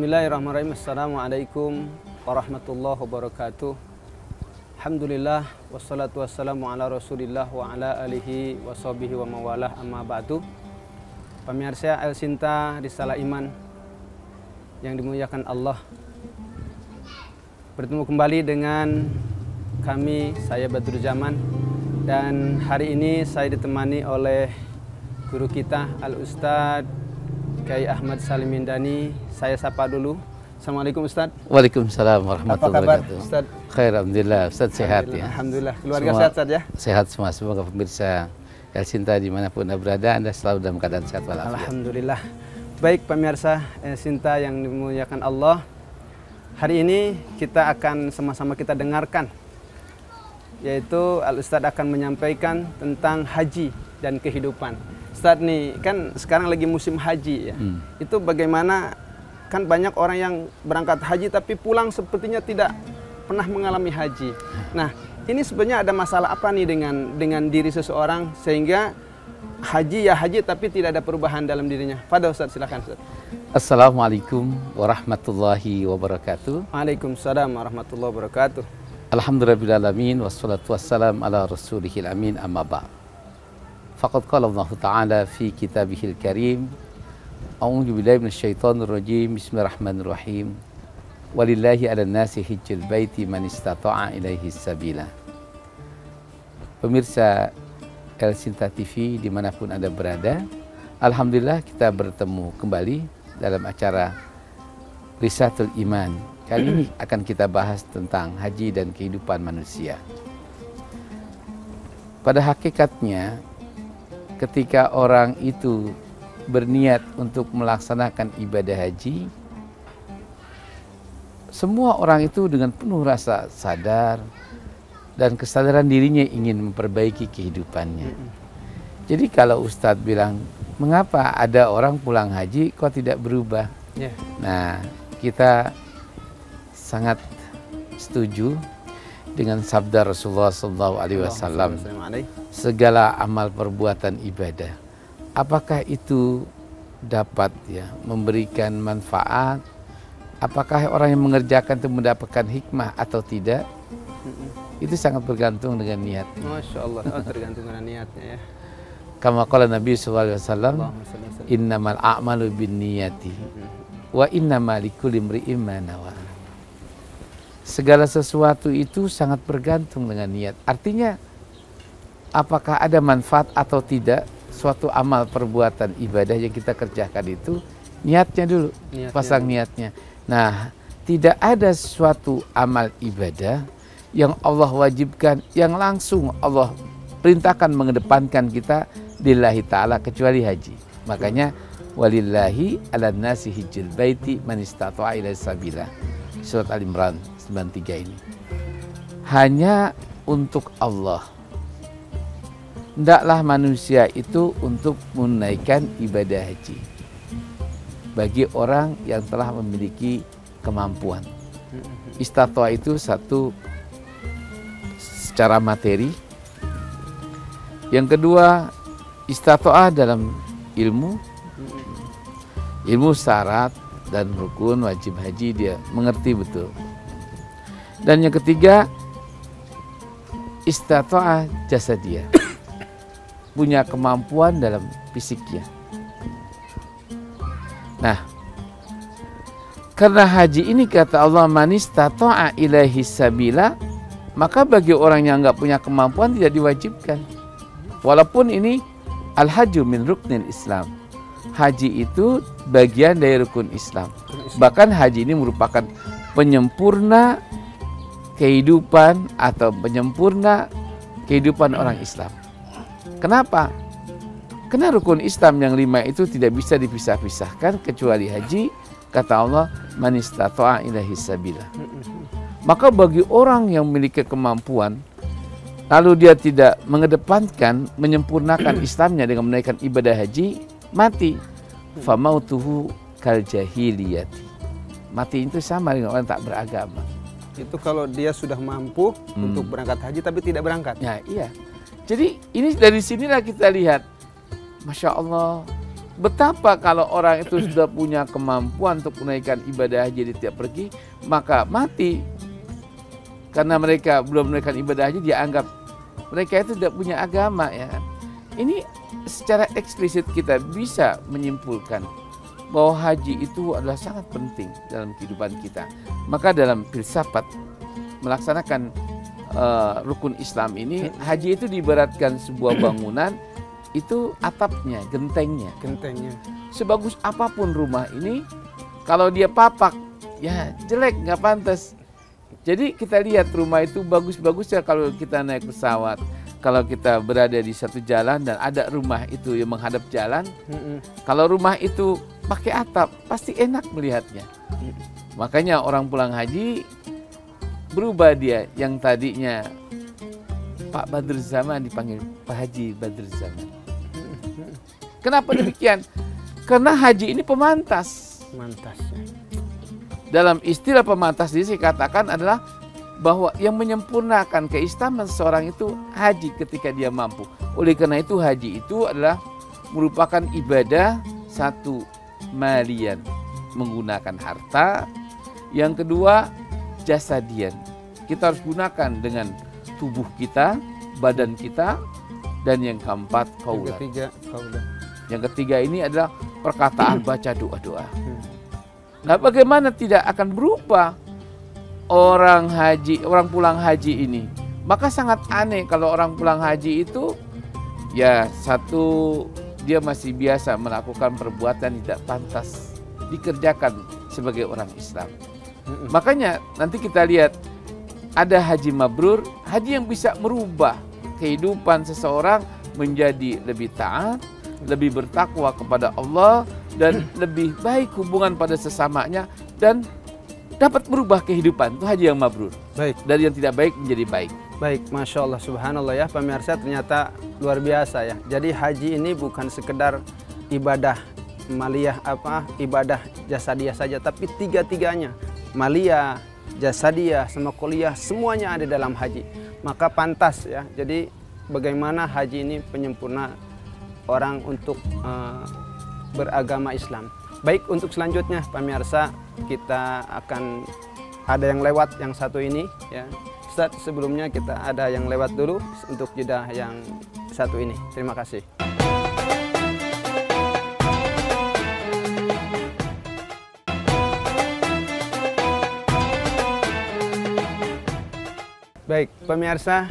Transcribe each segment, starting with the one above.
Bismillahirrahmanirrahim. Assalamualaikum warahmatullahi wabarakatuh. Alhamdulillah wassalatu wassalamu ala Rasulillah wa ala alihi wa sahbihi wa mawalah, amma ba'du. Pemirsa El Sinta Risalah Iman yang dimuliakan Allah, bertemu kembali dengan kami, saya Badrul Zaman, dan hari ini saya ditemani oleh guru kita Al-Ustadz Kiai Ahmad Salim Mindani. Saya sapa dulu. Assalamualaikum Ustadz. Waalaikumsalam warahmatullahi wabarakatuh. Apa kabar Ustadz? Khair, alhamdulillah. Ustadz sehat ya. Alhamdulillah. Keluarga Semua sehat Ustadz ya? Sehat semua. Semoga pemirsa El Sinta dimanapun Anda berada, Anda selalu dalam keadaan sehat walafiat. Alhamdulillah. Baik pemirsa El Sinta yang dimuliakan Allah, hari ini kita akan sama-sama kita dengarkan, yaitu Al-Ustadz akan menyampaikan tentang haji dan kehidupan. Ustadz nih, kan sekarang lagi musim haji ya. Itu bagaimana, kan banyak orang yang berangkat haji tapi pulang sepertinya tidak pernah mengalami haji. Nah, ini sebenarnya ada masalah apa nih dengan diri seseorang sehingga haji ya haji tapi tidak ada perubahan dalam dirinya. Pada Ustadz, silakan Ustadz. Assalamualaikum warahmatullahi wabarakatuh. Waalaikumsalam warahmatullahi wabarakatuh. Alhamdulillahirrahmanirrahim. Wassalatu wassalam ala rasulihil amin, amma ba'd. Faqad qala Allah Ta'ala fi kitabihil karim, a'udzu billahi minasyaitonir rajim, bismillahirrahmanirrahim. Walillahi 'alan nasi hajjul baiti man istata'a ilaihi sabila. Pemirsa El Sinta TV dimanapun Anda berada, alhamdulillah kita bertemu kembali dalam acara Risatul Iman. Kali ini akan kita bahas tentang haji dan kehidupan manusia. Pada hakikatnya, ketika orang itu berniat untuk melaksanakan ibadah haji, semua orang itu dengan penuh rasa sadar dan kesadaran dirinya ingin memperbaiki kehidupannya. Jadi kalau Ustadz bilang, mengapa ada orang pulang haji kok tidak berubah? Nah, kita sangat setuju dengan sabda Rasulullah SAW, segala amal perbuatan ibadah, apakah itu dapat memberikan manfaat, apakah orang yang mengerjakan itu mendapatkan hikmah atau tidak, itu sangat bergantung dengan niatnya. Masya Allah, tergantung dengan niatnya ya. Kama qala Nabi SAW, innamal a'malu bin niyati wa innamal likulli imri'in ma nawa. Segala sesuatu itu sangat bergantung dengan niat. Artinya, apakah ada manfaat atau tidak suatu amal perbuatan ibadah yang kita kerjakan itu, niatnya dulu, pasang niatnya. Nah, tidak ada suatu amal ibadah yang Allah wajibkan, yang langsung Allah perintahkan mengedepankan kita lillahi ta'ala kecuali haji. Makanya, walillahi 'alan nasi hajjul baiti man istata'a ilaihi sabila. Surat Al-Imran 93 ini. Hanya untuk Allah. Hendaklah manusia itu untuk menunaikan ibadah haji bagi orang yang telah memiliki kemampuan. Istatwa itu satu secara materi. Yang kedua, istatwa dalam ilmu syarat dan rukun wajib haji dia mengerti betul. Dan yang ketiga, istata'ah jasadiyah, punya kemampuan dalam fisiknya. Nah, karena haji ini kata Allah man istata'a ilaihi sabila, maka bagi orang yang enggak punya kemampuan tidak diwajibkan. Walaupun ini al-hajju min ruknil Islam. Haji itu bagian dari rukun Islam. Bahkan haji ini merupakan penyempurna kehidupan atau penyempurna kehidupan orang Islam. Kenapa? Karena rukun Islam yang 5 itu tidak bisa dipisah-pisahkan kecuali haji. Kata Allah, man istata'a ilaihi sabila. Maka bagi orang yang memiliki kemampuan, lalu dia tidak mengedepankan, menyempurnakan Islamnya dengan menaikkan ibadah haji, mati. Famautuhu kal jahiliyati. Mati itu sama dengan orang tak beragama. Itu kalau dia sudah mampu untuk berangkat haji tapi tidak berangkat. Ya, iya. Jadi ini dari sinilah kita lihat, Masya Allah, betapa kalau orang itu sudah punya kemampuan untuk menaikkan ibadah haji di tiap pergi, maka mati. Karena mereka belum menaikkan ibadah haji, dia anggap mereka itu tidak punya agama, ya kan? Ini secara eksplisit kita bisa menyimpulkan bahwa haji itu adalah sangat penting dalam kehidupan kita. Maka dalam filsafat melaksanakan rukun Islam ini, haji itu diibaratkan sebuah bangunan, itu atapnya, gentengnya. Sebagus apapun rumah ini, kalau dia papak, ya jelek, nggak pantas. Jadi kita lihat rumah itu bagus-bagus ya kalau kita naik pesawat. Kalau kita berada di satu jalan dan ada rumah itu yang menghadap jalan, kalau rumah itu pakai atap, pasti enak melihatnya. Makanya orang pulang haji berubah dia, yang tadinya Pak Badr Zaman dipanggil Pak Haji Badr Zaman. Kenapa demikian? Karena haji ini pemantas. Dalam istilah pemantas ini saya katakan adalah bahwa yang menyempurnakan keislaman seseorang itu haji ketika dia mampu. Oleh karena itu haji itu adalah merupakan ibadah satu malian, menggunakan harta. Yang kedua jasadian. Kita harus gunakan dengan tubuh kita, badan kita, dan yang keempat kaulan. Yang ketiga ini adalah perkataan, baca doa-doa. Nah, bagaimana tidak akan berubah orang pulang haji ini? Maka sangat aneh kalau orang pulang haji itu, ya satu, dia masih biasa melakukan perbuatan tidak pantas dikerjakan sebagai orang Islam. Makanya nanti kita lihat ada haji mabrur, haji yang bisa merubah kehidupan seseorang menjadi lebih taat, lebih bertakwa kepada Allah, dan lebih baik hubungan pada sesamanya, dan dapat merubah kehidupan. Itu haji yang mabrur. Baik. Dari yang tidak baik menjadi baik. Baik, Masya Allah, Subhanallah ya pemirsa, ternyata luar biasa ya. Jadi haji ini bukan sekedar ibadah maliyah, ibadah jasadiyah saja, tapi tiga-tiganya, maliyah, jasadiyah, sama kuliah, semuanya ada dalam haji. Maka pantas ya. Jadi bagaimana haji ini penyempurna orang untuk beragama Islam. Baik, untuk selanjutnya pemirsa, kita akan ada yang lewat yang satu ini ya. Ustaz, sebelumnya kita ada yang lewat dulu untuk jeda yang satu ini. Terima kasih. Baik, pemirsa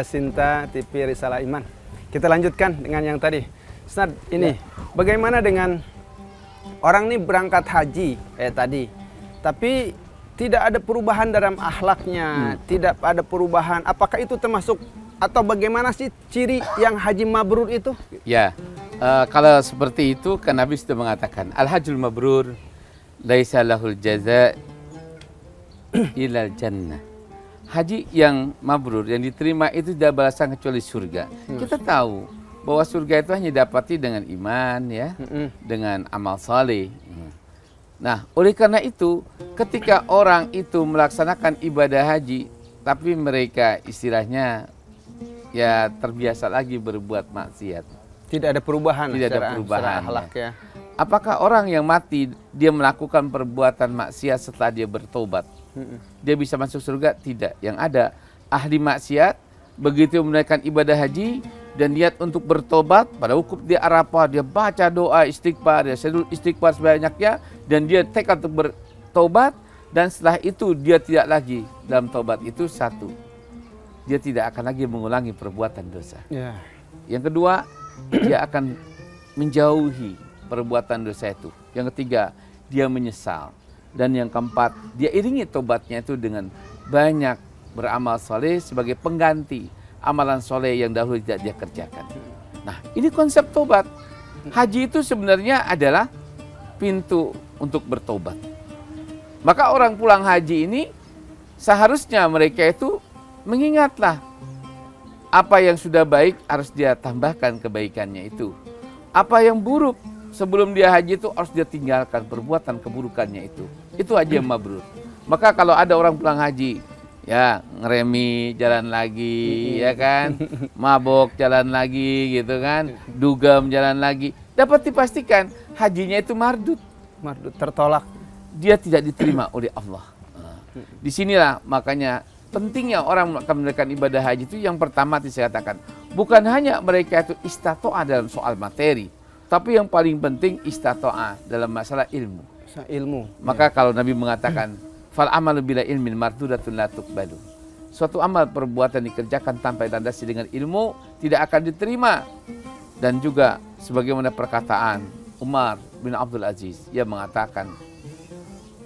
Sinta TV Risalah Iman. Kita lanjutkan dengan yang tadi. Ustaz, ini bagaimana dengan orang ini berangkat haji tadi, tapi tidak ada perubahan dalam akhlaknya, tidak ada perubahan. Apakah itu termasuk atau bagaimana sih ciri yang haji mabrur itu? Ya, kalau seperti itu kan Nabi sudah mengatakan al-hajjul mabrur laisa lahul jaza ilal jannah. Haji yang mabrur, yang diterima itu tidak balasan kecuali surga. Kita tahu bahwa surga itu hanya didapati dengan iman, ya, dengan amal saleh. Nah, oleh karena itu, ketika orang itu melaksanakan ibadah haji, tapi mereka istilahnya ya terbiasa lagi berbuat maksiat. Tidak ada perubahan. Tidak ada perubahan. Ya. Apakah orang yang mati dia melakukan perbuatan maksiat setelah dia bertobat, dia bisa masuk surga? Tidak. Yang ada ahli maksiat begitu menunaikan ibadah haji dan niat untuk bertobat, pada wukuf di Arafah dia baca doa istighfar, dia sedul istighfar sebanyaknya, dan dia tekad untuk bertobat, dan setelah itu dia tidak lagi dalam tobat itu, satu, dia tidak akan lagi mengulangi perbuatan dosa. Yang kedua, dia akan menjauhi perbuatan dosa itu. Yang ketiga, dia menyesal. Dan yang keempat, dia iringi tobatnya itu dengan banyak beramal soleh sebagai pengganti amalan soleh yang dahulu tidak dia kerjakan. Nah, ini konsep tobat. Haji itu sebenarnya adalah pintu untuk bertobat. Maka orang pulang haji ini seharusnya mereka itu mengingatlah apa yang sudah baik harus dia tambahkan kebaikannya itu. Apa yang buruk sebelum dia haji itu harus dia tinggalkan perbuatan keburukannya itu. Itu haji yang mabrur. Maka kalau ada orang pulang haji, ya ngeremi jalan lagi, ya kan, mabok jalan lagi gitu kan, dugem jalan lagi, dapat dipastikan hajinya itu mardud. Mardud, tertolak. Dia tidak diterima oleh Allah. Disinilah makanya pentingnya orang akan menunaikan ibadah haji itu yang pertama saya katakan. Bukan hanya mereka itu istato'ah dalam soal materi. Tapi yang paling penting istato'ah dalam masalah ilmu. Ilmu. Maka kalau Nabi mengatakan, fal amalu bila ilmin mardudatun la tuqbalu. Suatu amal perbuatan dikerjakan tanpa dilandasi dengan ilmu tidak akan diterima. Dan juga sebagaimana perkataan Umar bin Abdul Aziz, ia mengatakan,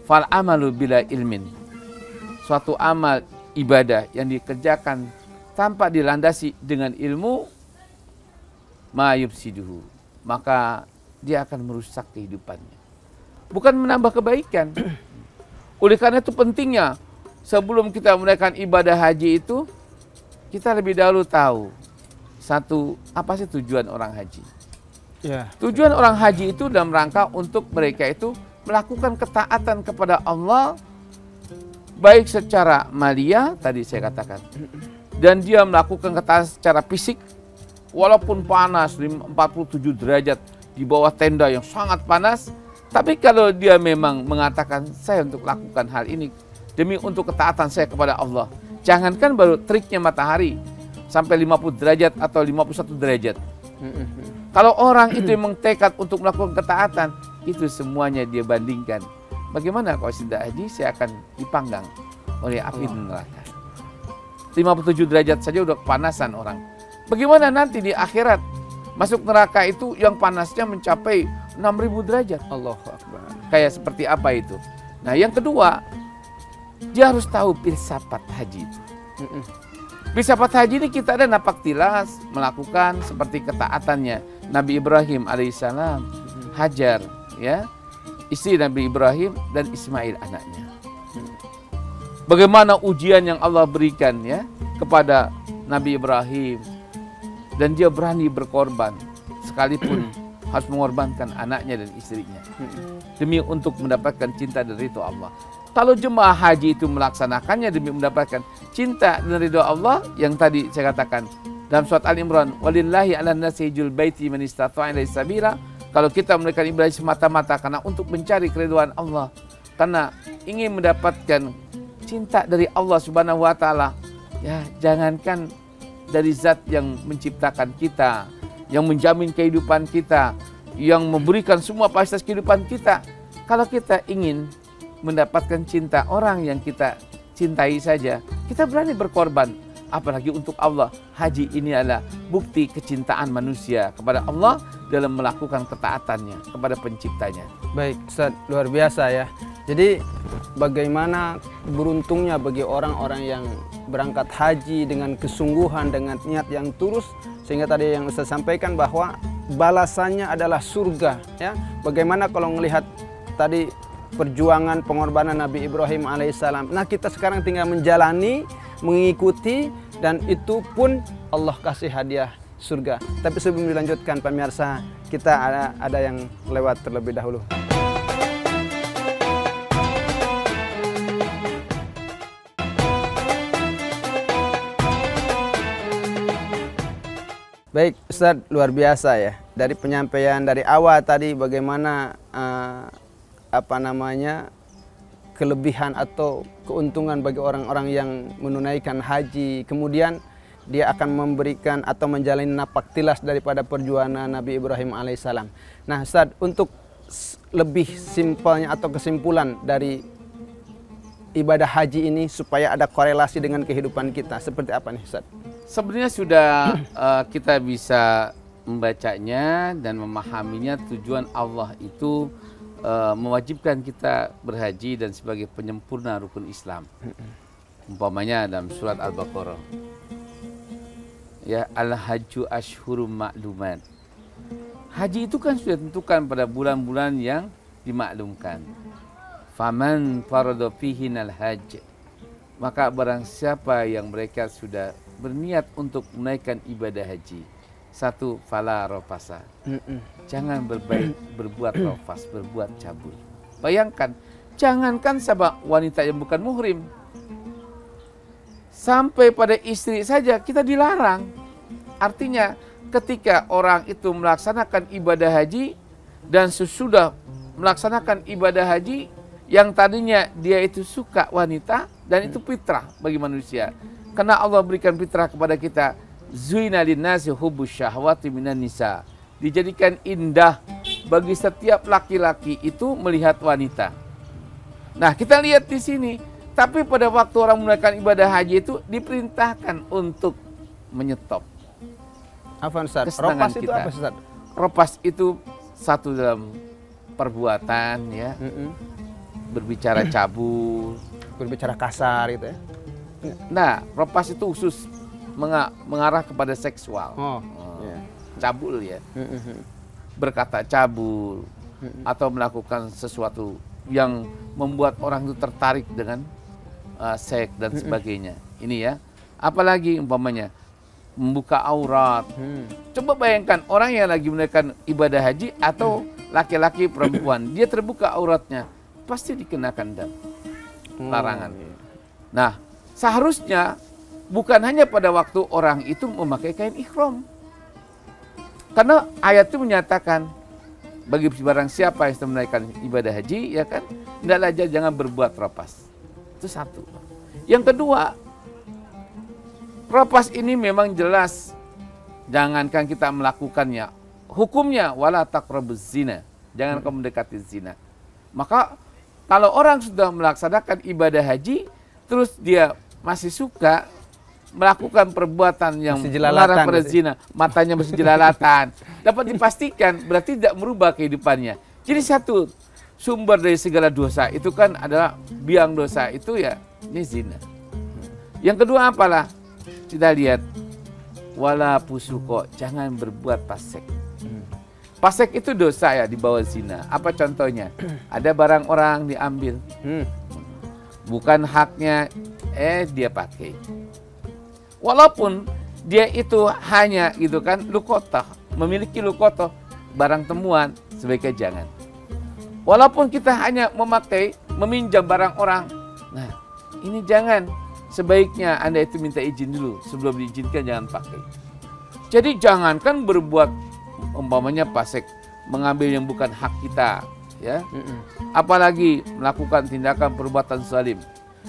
fal amalu bila ilmin. Suatu amal ibadah yang dikerjakan tanpa dilandasi dengan ilmu, ma yufsiduhu, maka dia akan merusak kehidupannya. Bukan menambah kebaikan. Oleh karena itu pentingnya sebelum kita menunaikan ibadah haji itu, kita lebih dahulu tahu satu, apa sih tujuan orang haji? Ya. Tujuan orang haji itu dalam rangka untuk mereka itu melakukan ketaatan kepada Allah, baik secara maliyah tadi saya katakan, dan dia melakukan ketaatan secara fisik, walaupun panas 47 derajat di bawah tenda yang sangat panas. Tapi kalau dia memang mengatakan saya untuk lakukan hal ini demi untuk ketaatan saya kepada Allah. Jangankan baru triknya matahari sampai 50 derajat atau 51 derajat. Kalau orang itu memang tekad untuk melakukan ketaatan, itu semuanya dia bandingkan. Bagaimana kalau tidak haji saya akan dipanggang oleh api neraka. 57 derajat saja udah kepanasan orang. Bagaimana nanti di akhirat masuk neraka itu yang panasnya mencapai 6.000 derajat. Allahu Akbar. Kayak seperti apa itu? Nah, yang kedua, dia harus tahu filsafat haji itu. Filsafat haji ini kita ada napaktilas melakukan seperti ketaatannya Nabi Ibrahim alaihissalam, Hajar, ya, istri Nabi Ibrahim dan Ismail anaknya. Bagaimana ujian yang Allah berikan ya kepada Nabi Ibrahim, dan dia berani berkorban sekalipun harus mengorbankan anaknya dan istrinya demi untuk mendapatkan cinta dan ridho Allah. Kalau jemaah haji itu melaksanakannya demi mendapatkan cinta dan ridho Allah, yang tadi saya katakan dalam surat Al-Imran, walillahi 'alan nasi hijjul baiti man istata'a ilaihi sabila. Kalau kita menunaikan ibadah semata-mata karena untuk mencari keridhaan Allah, karena ingin mendapatkan cinta dari Allah Subhanahu wa taala, ya jangankan dari zat yang menciptakan kita, yang menjamin kehidupan kita, yang memberikan semua fasilitas kehidupan kita. Kalau kita ingin mendapatkan cinta orang yang kita cintai saja, kita berani berkorban. Apalagi untuk Allah. Haji ini adalah bukti kecintaan manusia kepada Allah dalam melakukan ketaatannya kepada penciptanya. Baik, Ustaz, luar biasa ya. Jadi bagaimana beruntungnya bagi orang-orang yang berangkat haji dengan kesungguhan, dengan niat yang tulus, sehingga tadi yang Ustaz sampaikan bahwa balasannya adalah surga ya. Bagaimana kalau melihat tadi perjuangan pengorbanan Nabi Ibrahim alaihissalam. Nah, kita sekarang tinggal menjalani, mengikuti, dan itu pun Allah kasih hadiah surga. Tapi sebelum dilanjutkan pemirsa, kita ada yang lewat terlebih dahulu. Baik, Ustaz, luar biasa ya. Dari penyampaian dari awal tadi bagaimana kelebihan atau keuntungan bagi orang-orang yang menunaikan haji. Kemudian dia akan memberikan atau menjalani napaktilas daripada perjuangan Nabi Ibrahim alaihissalam. Nah, Ustaz, untuk lebih simpelnya atau kesimpulan dari ibadah haji ini supaya ada korelasi dengan kehidupan kita, seperti apa nih, Ustaz? Sebenarnya sudah kita bisa membacanya dan memahaminya. Tujuan Allah itu mewajibkan kita berhaji dan sebagai penyempurna rukun Islam. Umpamanya dalam surat Al-Baqarah, ya, al-hajju ashhurum ma'lumat. Haji itu kan sudah ditentukan pada bulan-bulan yang dimaklumkan. Faman farada fihinal hajj, maka barang siapa yang mereka sudah berniat untuk menaikkan ibadah haji, satu, fala rofasa, jangan berbuat rofas, berbuat cabul. Bayangkan, jangankan sama wanita yang bukan muhrim, sampai pada istri saja kita dilarang. Artinya ketika orang itu melaksanakan ibadah haji dan sesudah melaksanakan ibadah haji yang tadinya dia itu suka wanita dan itu fitrah bagi manusia. Karena Allah berikan fitrah kepada kita, zuina linnasi hubbus syahwati minan nisa. Dijadikan indah bagi setiap laki-laki itu melihat wanita. Nah, kita lihat di sini, tapi pada waktu orang menunaikan ibadah haji itu diperintahkan untuk menyetop. Apa Ustaz? Kesenangan Ropas itu kita. apa Ustaz? Ropas itu satu dalam perbuatan ya, berbicara cabul. Berbicara kasar gitu ya. Nah, ropas itu khusus mengarah kepada seksual. Oh, iya. Cabul ya. Berkata cabul atau melakukan sesuatu yang membuat orang itu tertarik dengan seks dan sebagainya. Ini ya. Apalagi umpamanya membuka aurat. Coba bayangkan orang yang lagi menunaikan ibadah haji atau laki-laki perempuan, dia terbuka auratnya, pasti dikenakan dam. Larangan. Nah, seharusnya bukan hanya pada waktu orang itu memakai kain ihram. Karena ayat itu menyatakan bagi barang siapa yang sedang menunaikan ibadah haji, ya kan, hendaklah jangan berbuat ropas. Itu satu. Yang kedua, ropas ini memang jelas jangankan kita melakukannya. Hukumnya wala taqrabuz zina. Jangan kau mendekati zina. Maka kalau orang sudah melaksanakan ibadah haji, terus dia masih suka melakukan perbuatan yang melarang pada zina, matanya masih jelalatan, dapat dipastikan berarti tidak merubah kehidupannya. Jadi satu sumber dari segala dosa itu kan adalah biang dosa itu ya ini zina. Yang kedua apalah? Kita lihat wala pusuko, jangan berbuat fasik. Fasik itu dosa ya di bawah zina. Apa contohnya? Ada barang orang diambil, bukan haknya, dia pakai. Walaupun dia itu hanya gitu kan lukotoh, memiliki lukotoh barang temuan, sebaiknya jangan. Walaupun kita hanya memakai, meminjam barang orang, nah ini jangan. Sebaiknya Anda itu minta izin dulu, sebelum diizinkan jangan pakai. Jadi jangankan berbuat umpamanya fasik, mengambil yang bukan hak kita, ya. Apalagi melakukan tindakan perbuatan zalim.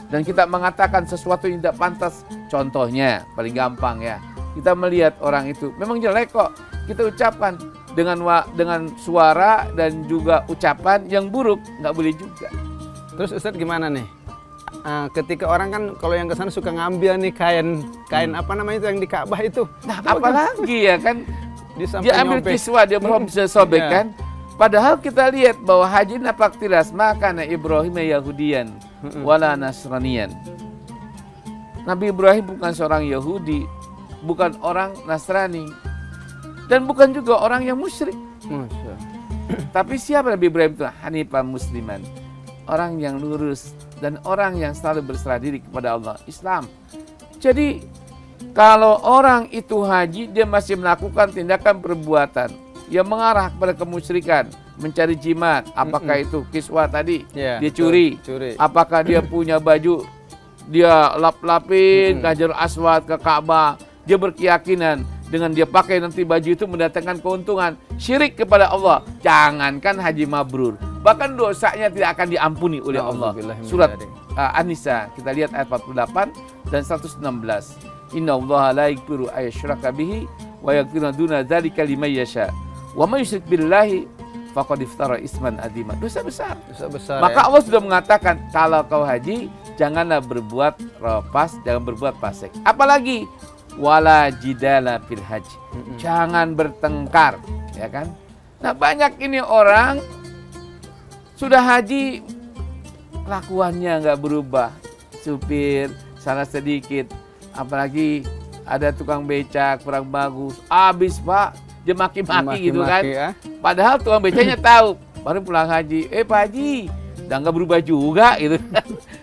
Dan kita mengatakan sesuatu yang tidak pantas. Contohnya paling gampang ya, kita melihat orang itu memang jelek kok, kita ucapan dengan suara dan juga ucapan yang buruk, nggak boleh juga. Terus Ustadz gimana nih? Ketika orang kan kalau yang kesana suka ngambil nih kain apa namanya itu yang di Ka'bah itu. Nah, apalagi ya kan dia ambil nyobek. kiswah, dia bisa sobek kan. Padahal kita lihat bahwa haji napak tilas maka Ibrahim Yahudian wala Nasranian. Nabi Ibrahim bukan seorang Yahudi, bukan orang Nasrani, dan bukan juga orang yang musyrik. Tapi siapa Nabi Ibrahim itu? Hanifah Musliman, orang yang lurus dan orang yang selalu berserah diri kepada Allah, Islam. Jadi kalau orang itu haji, dia masih melakukan tindakan perbuatan yang mengarah kepada kemusyrikan, mencari jimat, apakah itu kiswah tadi, dia curi, apakah dia punya baju, dia lap-lapin ke Hajarul Aswad, ke Ka'bah, dia berkeyakinan dengan dia pakai nanti baju itu mendatangkan keuntungan, syirik kepada Allah, jangankan haji mabrur, bahkan dosanya tidak akan diampuni oleh Allah. Surat An-Nisa, kita lihat ayat 48 dan 116. Inna Allah la yaghfiru ayyushraka bihi wa yaghfiru duna dzalika liman yasha. Wa may yusyrik billahi faqad iftara isman adzima. Dosa besar. Maka Allah sudah mengatakan kalau kau haji janganlah berbuat ropas, jangan berbuat fasik. Apalagi wala jidala fil haji. Jangan bertengkar, ya kan? Nah, banyak ini orang sudah haji kelakuannya nggak berubah. Supir salah sedikit, apalagi ada tukang becak kurang bagus, habis Pak, dia maki-maki gitu kan. Ya. Padahal tukang becaknya tahu, baru pulang haji, Pak Haji, udah nggak berubah juga gitu.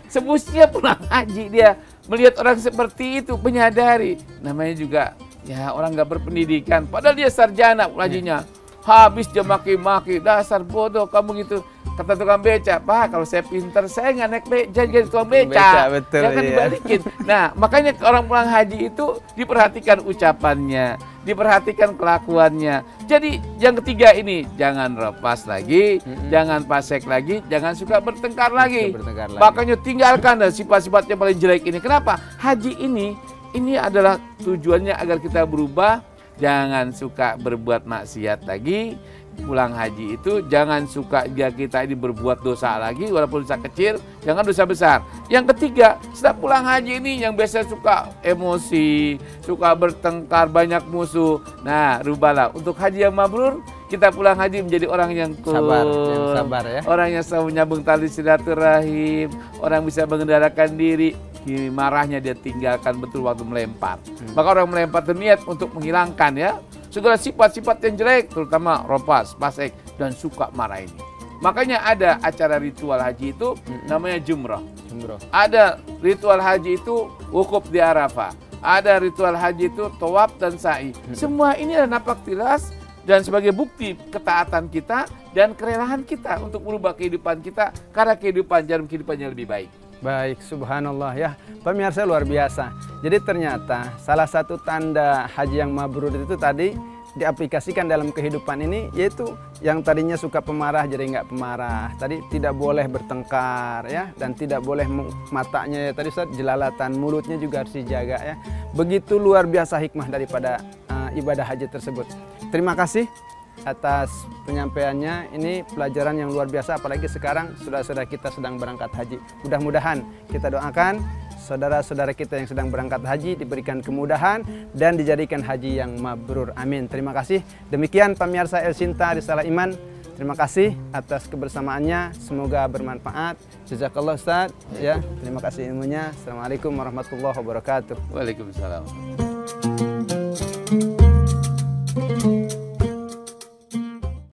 Semestinya pulang haji dia melihat orang seperti itu, menyadari, namanya juga ya orang nggak berpendidikan, padahal dia sarjana hajinya, habis dia maki-maki, dasar bodoh kamu gitu. Kata tukang beca, Pak, kalau saya pintar, saya nggak naik beca, jadi tukang beca. Betul, ya kan dibalikin. Nah, makanya orang pulang haji itu diperhatikan ucapannya, diperhatikan kelakuannya. Jadi yang ketiga ini, jangan lepas lagi, jangan pasek lagi, jangan suka bertengkar lagi. Makanya tinggalkan sifat-sifat yang paling jelek ini. Kenapa? Haji ini adalah tujuannya agar kita berubah, jangan suka berbuat maksiat lagi. Pulang haji itu jangan suka kita ini berbuat dosa lagi, walaupun dosa kecil, jangan dosa besar. Yang ketiga, setelah pulang haji ini yang biasa suka emosi, suka bertengkar, banyak musuh. Nah, rubahlah. Untuk haji yang mabrur, kita pulang haji menjadi orang yang sabar ya. Orang yang selalu menyambung tali silaturahim, orang bisa mengendalikan diri. Marahnya dia tinggalkan betul waktu melempar. Maka orang melempar berniat untuk menghilangkan ya segala sifat-sifat yang jelek, terutama rompas, pasek, dan suka marah ini. Makanya ada acara ritual haji itu namanya jumrah. Ada ritual haji itu wukuf di Arafah. Ada ritual haji itu tawaf dan sa'i. Semua ini adalah napak tilas dan sebagai bukti ketaatan kita dan kerelaan kita untuk merubah kehidupan kita karena jarum kehidupan yang lebih baik. Baik, subhanallah ya. Pemirsa luar biasa. Jadi ternyata salah satu tanda haji yang mabrur itu tadi diaplikasikan dalam kehidupan ini, yaitu yang tadinya suka pemarah jadi nggak pemarah. Tadi tidak boleh bertengkar ya, dan tidak boleh matanya ya tadi Ustaz, jelalatan, mulutnya juga harus dijaga ya. Begitu luar biasa hikmah daripada ibadah haji tersebut. Terima kasih atas penyampaiannya. Ini pelajaran yang luar biasa, apalagi sekarang saudara-saudara kita sedang berangkat haji. Mudah-mudahan kita doakan saudara-saudara kita yang sedang berangkat haji diberikan kemudahan dan dijadikan haji yang mabrur. Amin. Terima kasih. Demikian pemirsa El Sinta Risalah Iman. Terima kasih atas kebersamaannya. Semoga bermanfaat. Jazakallah Ustaz. Ya, terima kasih ilmunya. Assalamualaikum warahmatullahi wabarakatuh. Waalaikumsalam.